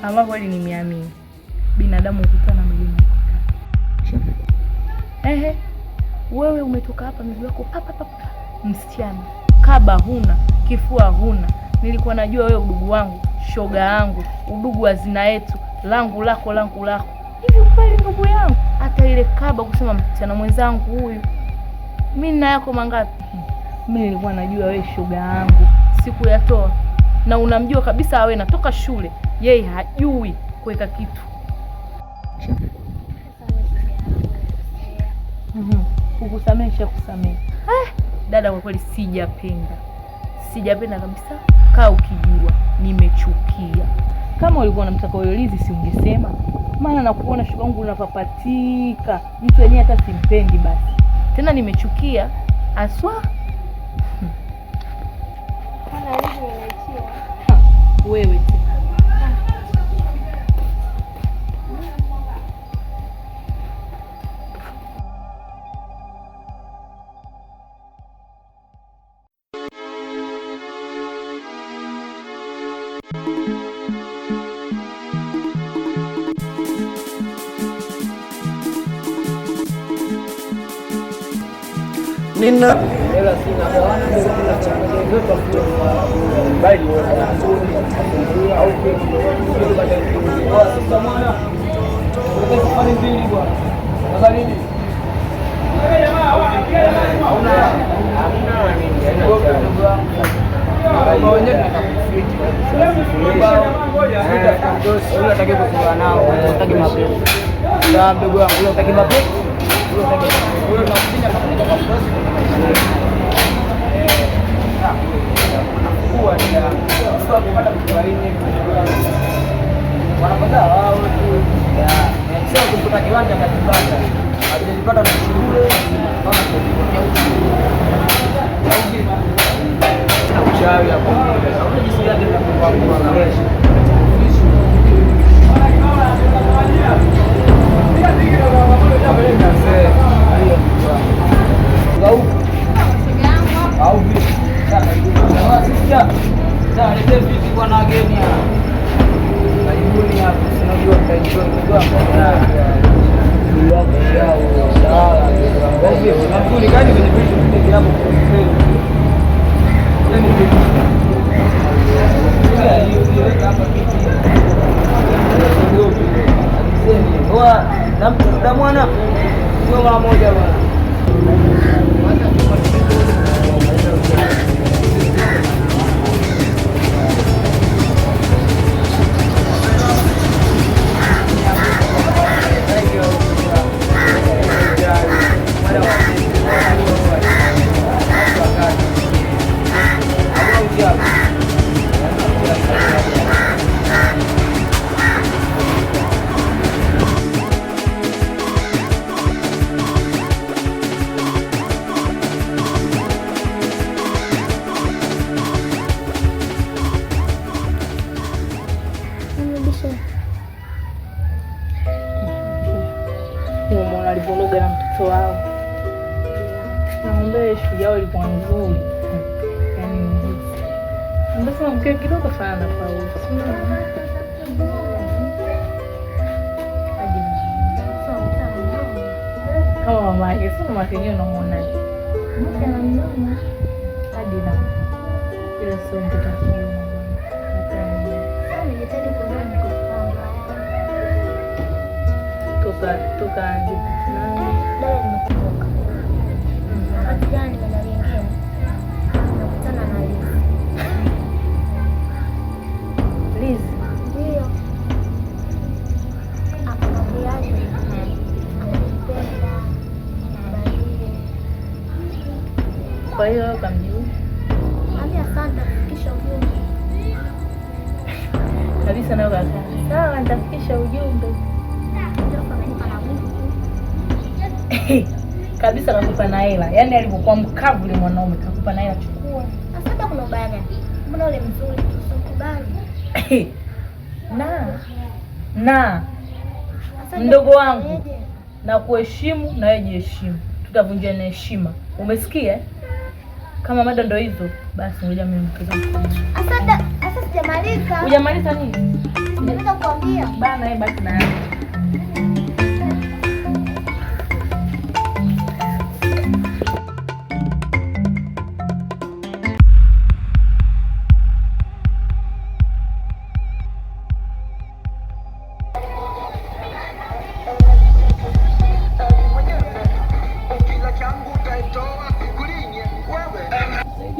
Ama kweli nimeamini binadamu hukutana milima ikutana. Ehe, wewe umetoka hapa miguu yako papa, msichana kaba huna, kifua huna. Nilikuwa najua wewe udugu wangu, shoga yangu, udugu wa zina yetu, langu lako. Hivi kweli ndugu yangu? Hata ile kaba kusema msichana mwenzangu huyu, mimi na yako mangapi? Mimi nilikuwa najua wewe shoga yangu, siku yatoa. Na unamjua kabisa wewe natoka shule, yeye hajui kuweka kitu. Kukusamesha kusamehe. Dada, kwa kweli sijapenda kabisa. Kaa ukijua nimechukia. Kama ulikuwa unamtaka huyo Lizi si ungesema? Maana nakuona shoga yangu unapapatika. Mtu wenyewe hata simpendi basi. Tena nimechukia aswa. Ana Lizi nimeachia. Wewe Nina mwana sio mara moja bwana. Alivuruga na mtoto wao. Naomba shule yao ilikuwa nzuri. Mbona mke kidogo sana Paulo. Kama mama yake, sio mama yake unamuona. Mke anamwona hadi na ile sio mtoto wake. Toka nje. Dada nimekumbuka. Wakati jana nimeenda lingine. Nakutana na Lizi. Lizi? Ndio. Akamwambiaje? Ananipenda. Anabadili. Kwa hiyo kamjibu? Ambia asante kufikisha ujumbe. Kabisa nayo kaka. Sawa, nitafikisha ujumbe. Kabisa kakupa na hela. Yaani alipokuwa mkavu yule mwanaume kakupa na hela, chukua. Sasa kuna ubaya gani? Mbona ule mzuri usikubali? Na mdogo wangu na kuheshimu na wewe jiheshimu. Tutavunjana heshima. Umesikia? Kama mada ndo hizo, basi ngoja mimi nikuza mkono. Asa sijamaliza. Hujamaliza nini? Sijamaliza kuambia. Bana basi na yeye.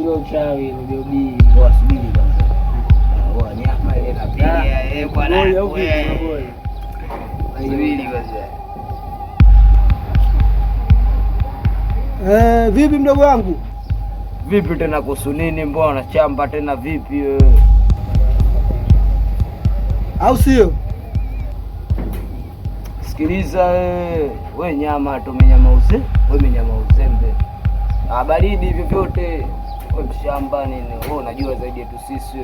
Uchawi ujobii wasubiri kwanza. Nyama ile napiga bwana. Subiri kwanza. Vipi mdogo wangu? Vipi tena kuhusu nini? Mbona unachamba tena vipi wewe? Au sio? Sikiliza wewe nyama tumenyama uze, wewe nyama uzembe. Baridi hivyo vyote. Mshamba nini? Wewe unajua zaidi yetu sisi.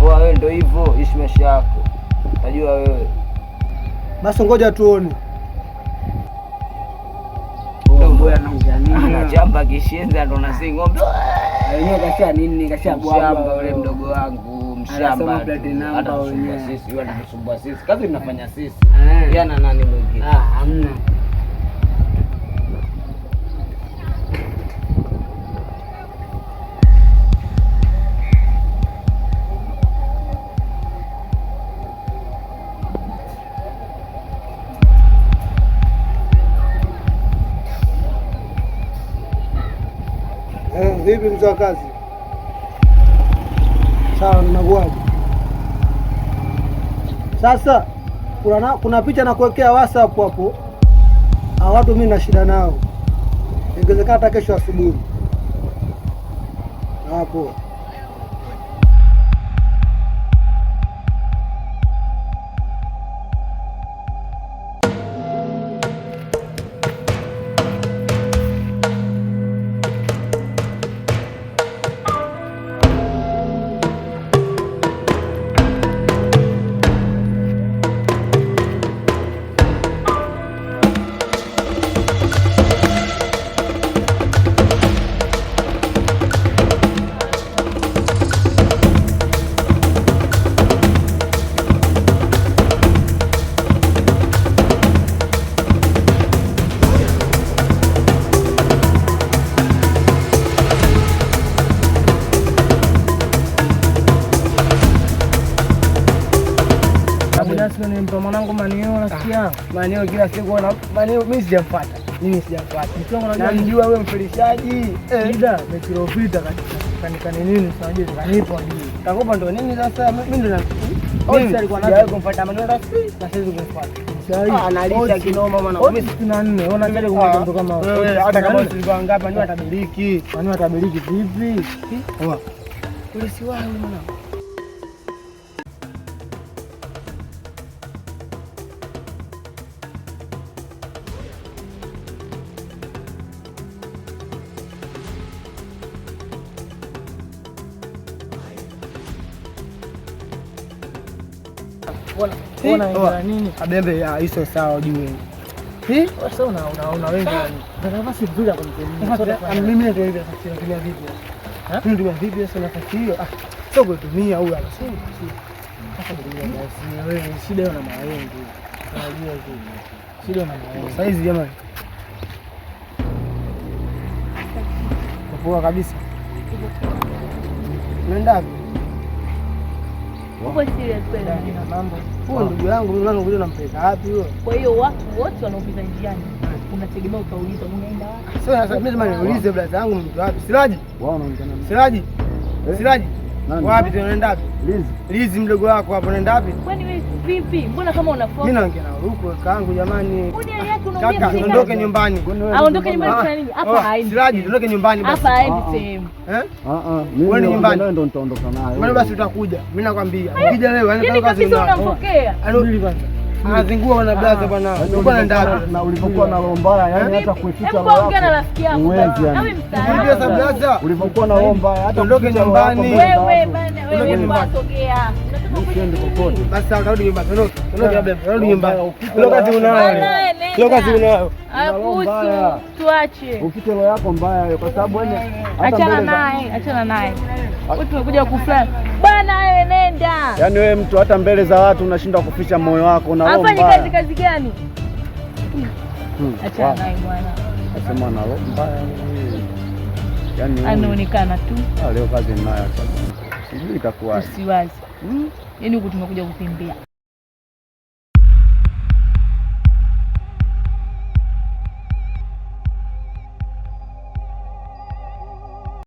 Wewe ndio hivyo, ishi maisha yako. Najua wewe. Basi ngoja tuone. Ngoja anaongea nini? Anachamba kishenza ndo nasi ng'ombe. Wenyewe kasha nini? Kasha shamba yule mdogo wangu, mshamba. Hata wenyewe sisi wanatusumbua sisi. Kazi tunafanya sisi. Yana nani mwingine? Hamna. Vipi mzee wa kazi? Sawa, ninakuaje? Sasa kuna picha na kuwekea WhatsApp hapo. Watu mimi na shida nao. Ingewezekana hata kesho asubuhi. Hapo. Nimpa mwanangu manio nasikia. Manio kila siku na manio mimi sijampata. Namjua wewe mfelishaji. Shida nimekilopita katika nini sasa kanipa nini. Kakopa ndo nini sasa? Mimi ndo Mimi alikuwa na kumpata manio rafiki na sasa kumpata. Analisha kinoma mwana. Mimi 64. Ona kile kumwambia mtu kama wewe hata kama ulikuwa ngapi manio atabiriki. Manio atabiriki vipi? Poa. Ulisiwa wewe mwana. Ona nini? Abembe hizo sawa juu. Sasa una wengi yani. Ndio basi vizuri hapo mtemi. Mimi ndio hivi sasa natumia video. Mimi ndio video sasa nafasi hiyo. Sio kutumia huyu hapa. Sasa ndio basi wewe shida na mawengi. Unajua hivi. Shida na mawengi. Sasa hizi jamani. Poa kabisa. Nenda uko serious kweli na mambo. Huyo ndugu yangu mimi wangu kuja nampeleka wapi huyo? Kwa hiyo watu wote wanaopita njiani unategemea utauliza unaenda wapi? Sasa mimi lazima niulize brother yangu mtu wapi? Siraji? Wao wanaongea nani? Siraji? Siraji? Wapi tunaenda wapi? Lizi mdogo wako hapo unaenda wapi? Kwani wewe vipi? Mbona kama unafoka? Mimi naongea na huko kaangu jamani. Kaka ondoke nyumbani. Aondoke nyumbani kwa nini? Hapa haendi. Siraji ondoke nyumbani basi. Hapa haendi sehemu. Mimi nyumbani ndo nitaondoka naye. Mbona basi utakuja? Mimi nakwambia. Ukija leo yani kazi unampokea. Arudi kwanza. Anazingua na blaza bwana. Ulikuwa unaenda wapi? Na ulipokuwa na roho mbaya yani hata kuificha roho yako. Ongea na rafiki yako. Nawe sasa blaza. Ulipokuwa na roho mbaya hata ondoke nyumbani. Wewe bana wewe unasogea. usiende popote. Basi tarudi nyumbani. Tarudi nyumbani. Leo kazi unayo. Leo kazi unayo. Akuhusu, tuache. Ukite roho yako mbaya kwa sababu wewe achana naye. Wewe tumekuja kufly. Bwana wewe nenda. Yaani wewe mtu hata mbele za watu unashindwa kuficha moyo wako na roho mbaya. Afanye kazi gani? Achana naye bwana. Nasema na roho mbaya. Yaani anaonekana tu. Leo kazi ninayo sasa. Sijui itakuwa. Usiwazi. Yaani huku tumekuja kutembea.